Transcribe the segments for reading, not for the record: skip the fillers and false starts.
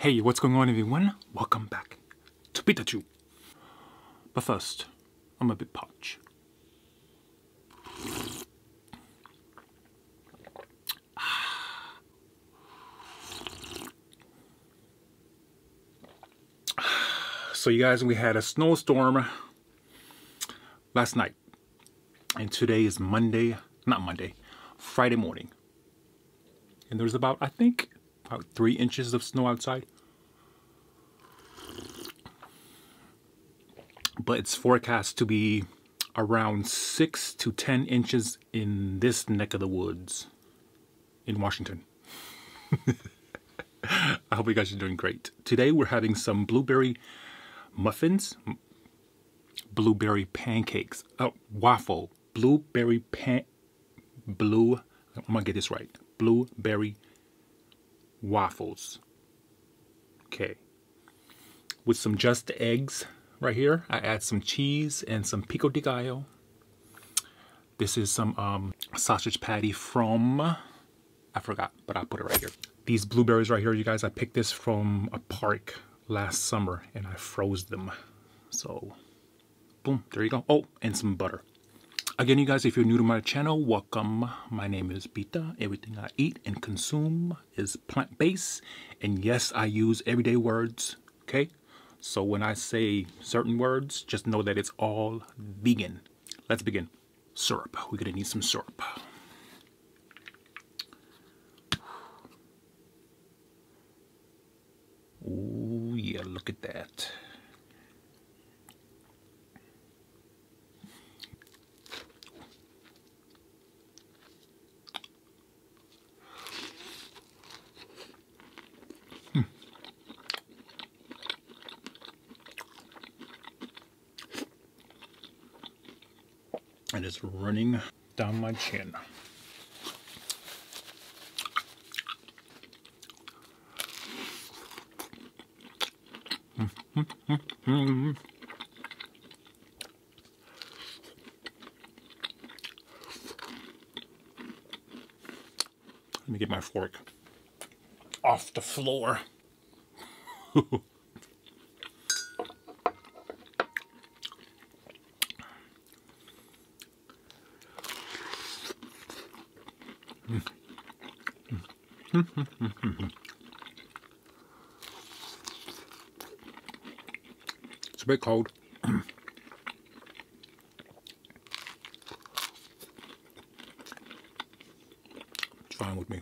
Hey, what's going on everyone? Welcome back to PitaChew. But first, I'm a bit parched. So you guys, we had a snowstorm last night. And today is Friday morning. And there's about, I think, about 3 inches of snow outside. But it's forecast to be around 6 to 10 inches in this neck of the woods in Washington. I hope you guys are doing great. Today we're having some blueberry muffins, blueberry pancakes, I'm gonna get this right, blueberry waffles. Okay, with some just eggs right here. I add some cheese and some pico de gallo. This is some sausage patty from, I forgot, but I'll put it right here. These blueberries right here, you guys, I picked this from a park last summer and I froze them. So, boom, there you go. Oh, and some butter. Again, you guys, if you're new to my channel, welcome. My name is Pita. Everything I eat and consume is plant-based. And yes, I use everyday words, okay? So when I say certain words, just know that it's all vegan. Let's begin. Syrup. We're gonna need some syrup. Oh yeah, look at that. And it's running down my chin. Let me get my fork off the floor. It's a bit cold. It's fine with me.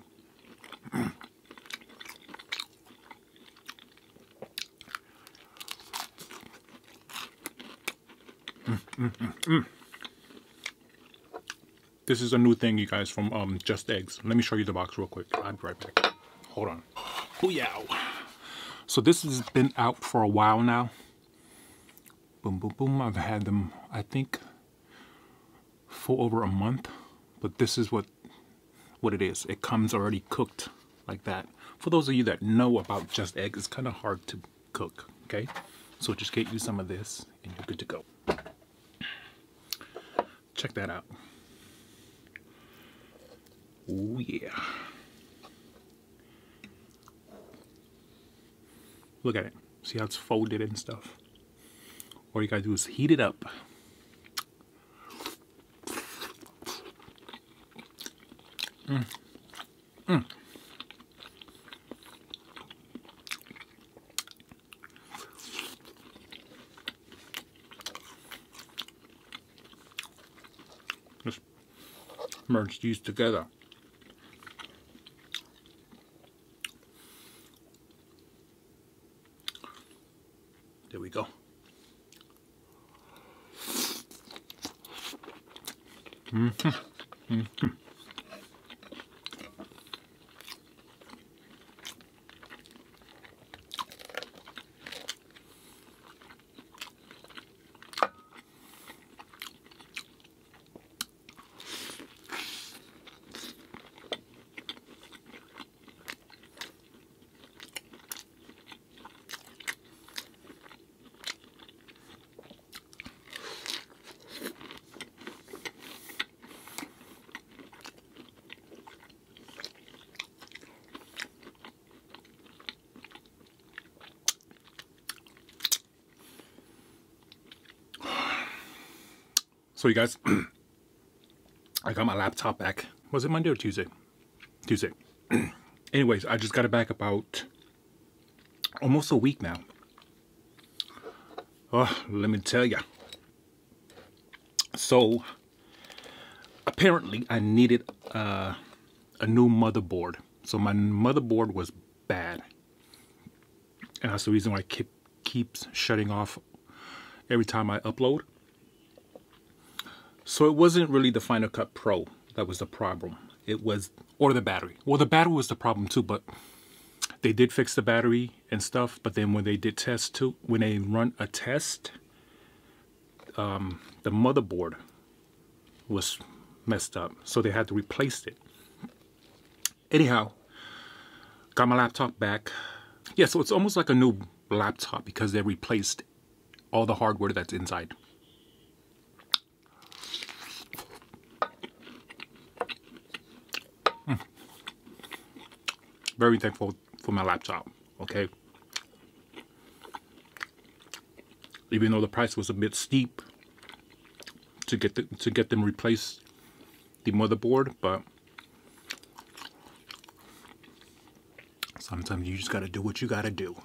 This is a new thing, you guys, from Just Eggs. Let me show you the box real quick. I'll be right back. Hold on. Booyah! So this has been out for a while now. Boom, boom, boom. I've had them, I think, for over a month. But this is what it is. It comes already cooked like that. For those of you that know about Just Eggs, it's kind of hard to cook, okay? So just get you some of this and you're good to go. Check that out. Oh yeah. Look at it. See how it's folded and stuff? All you gotta do is heat it up. Just merge these together. There we go. So you guys, I got my laptop back. Was it Monday or Tuesday? Tuesday. Anyways, I just got it back about almost a week now. Oh, let me tell ya. So, apparently I needed a new motherboard. So my motherboard was bad. And that's the reason why it keeps shutting off every time I upload. So it wasn't really the Final Cut Pro that was the problem. It was, or the battery. Well, the battery was the problem too, but they did fix the battery and stuff. But then when they did test too, when they run a test, the motherboard was messed up. So they had to replace it. Anyhow, got my laptop back. Yeah, so it's almost like a new laptop because they replaced all the hardware that's inside. Very thankful for my laptop, okay? Even though the price was a bit steep to get them replace the motherboard, but sometimes you just gotta do what you gotta do.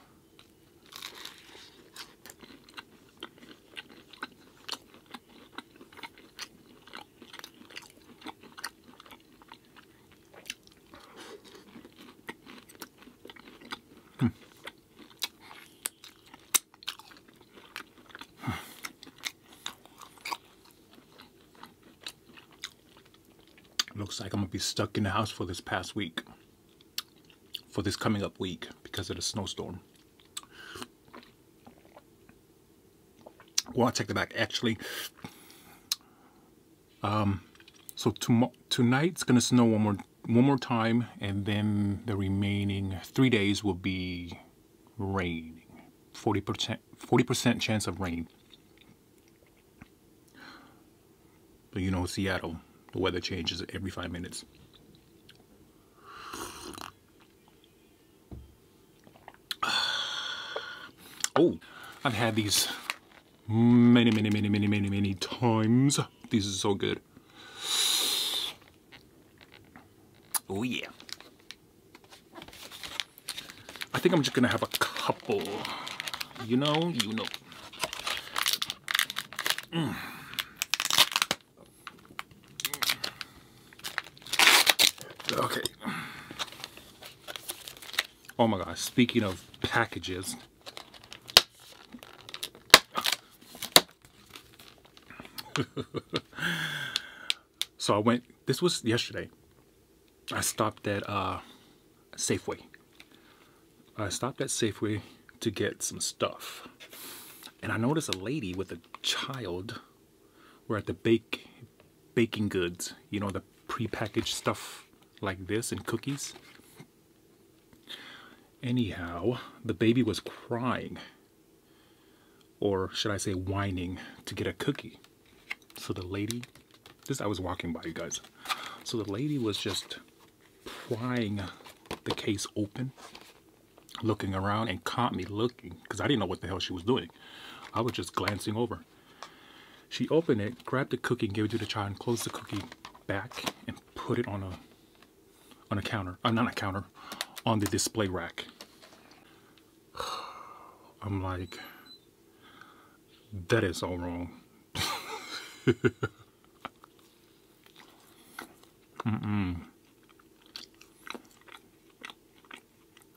Looks like I'm gonna be stuck in the house for this past week. For this coming up week because of the snowstorm. Well, I take that back. Actually, so tonight's gonna snow one more time, and then the remaining 3 days will be raining. 40% chance of rain. But you know, Seattle, the weather changes every 5 minutes. Oh, I've had these many times. These are so good. Oh yeah. I think I'm just gonna have a couple. You know. Okay. Oh my gosh, speaking of packages. So I went, this was yesterday. I stopped at Safeway. I stopped at Safeway to get some stuff. And I noticed a lady with a child were at the baking goods. You know, the prepackaged stuff like this and cookies. Anyhow, the baby was crying. Or should I say whining to get a cookie. So the lady, I was walking by, you guys. So the lady was just prying the case open, looking around, and caught me looking because I didn't know what the hell she was doing. I was just glancing over. She opened it, grabbed the cookie, and gave it to the child, and closed the cookie back and put it on a counter. Not a counter, on the display rack. I'm like, that is so wrong.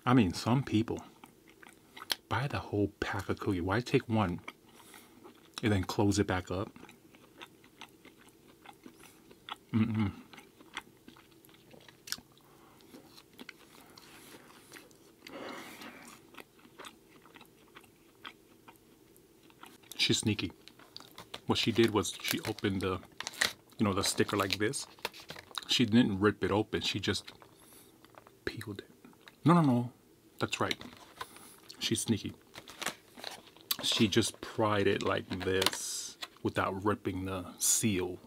I mean, some people buy the whole pack of cookies. Why take one and then close it back up? She's sneaky. What she did was she opened the, you know, the sticker like this. She didn't rip it open. She just peeled it. No. That's right. She's sneaky. She just pried it like this without ripping the seal.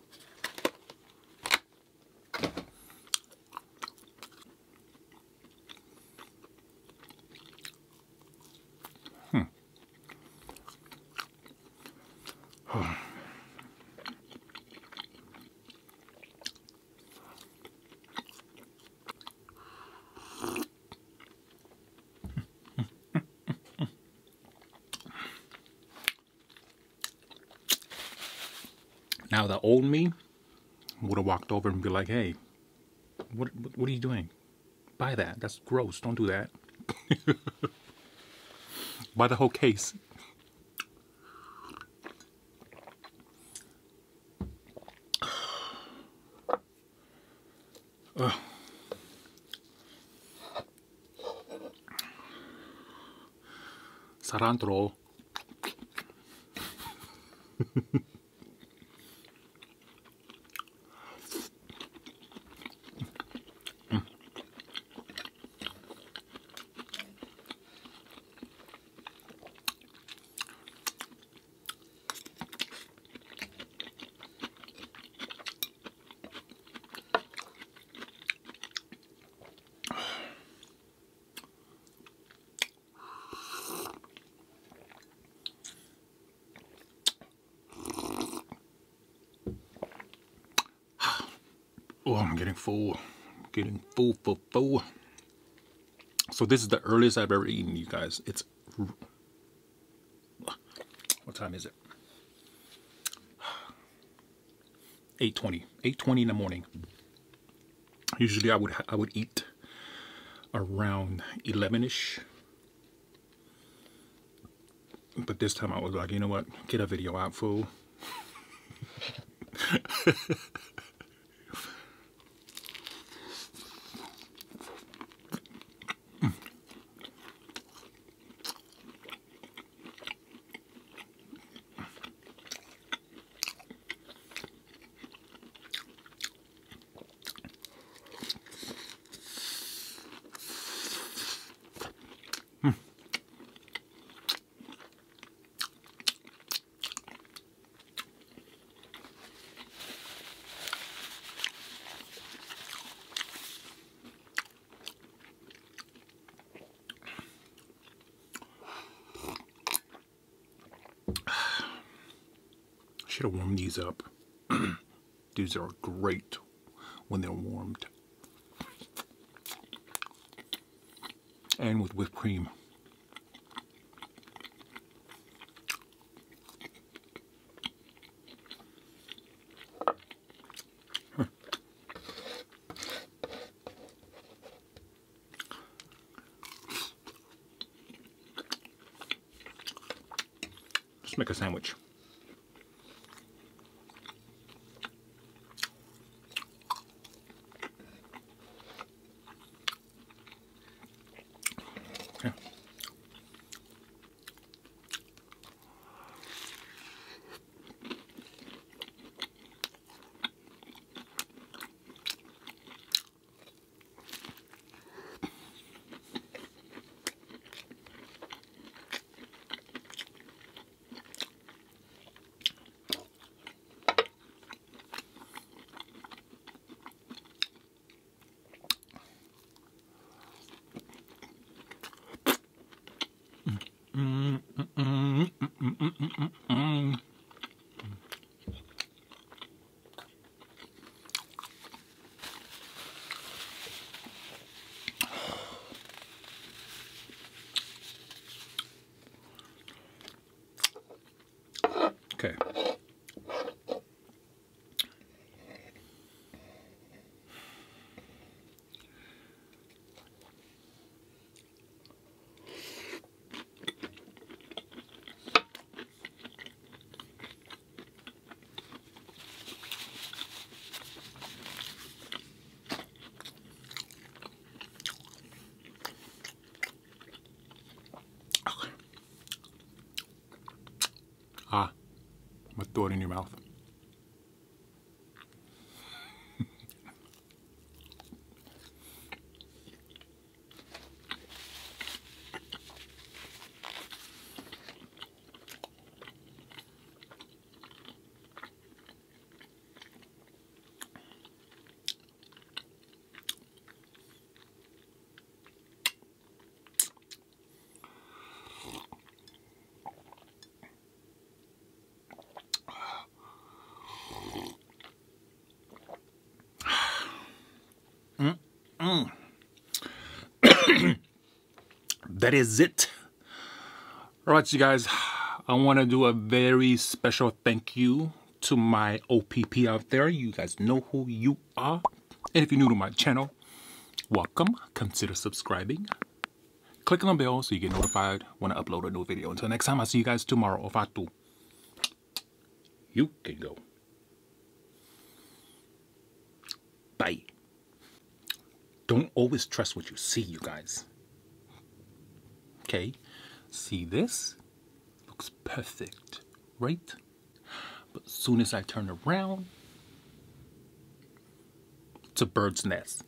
Now the old me would have walked over and be like, hey, what are you doing? Buy that. That's gross. Don't do that. Buy the whole case. Sarantro. Oh, I'm getting full. Getting full. So this is the earliest I've ever eaten, you guys. It's... What time is it? 8:20. 8:20 in the morning. Usually I would eat around 11ish. But this time I was like, you know what? Get a video out, fool. Should have warmed these up. These are great when they're warmed. And with whipped cream. Let's make a sandwich. Okay. Ah, I'm gonna throw it in your mouth. That is it. All right, you guys, I want to do a very special thank you to my OPP out there. You guys know who you are. And if you're new to my channel, welcome. Consider subscribing. Click on the bell so you get notified when I upload a new video. Until next time, I'll see you guys tomorrow. Ofatu. You can go. Bye. Don't always trust what you see, you guys. Okay? See this? Looks perfect, right? But as soon as I turn around, it's a bird's nest.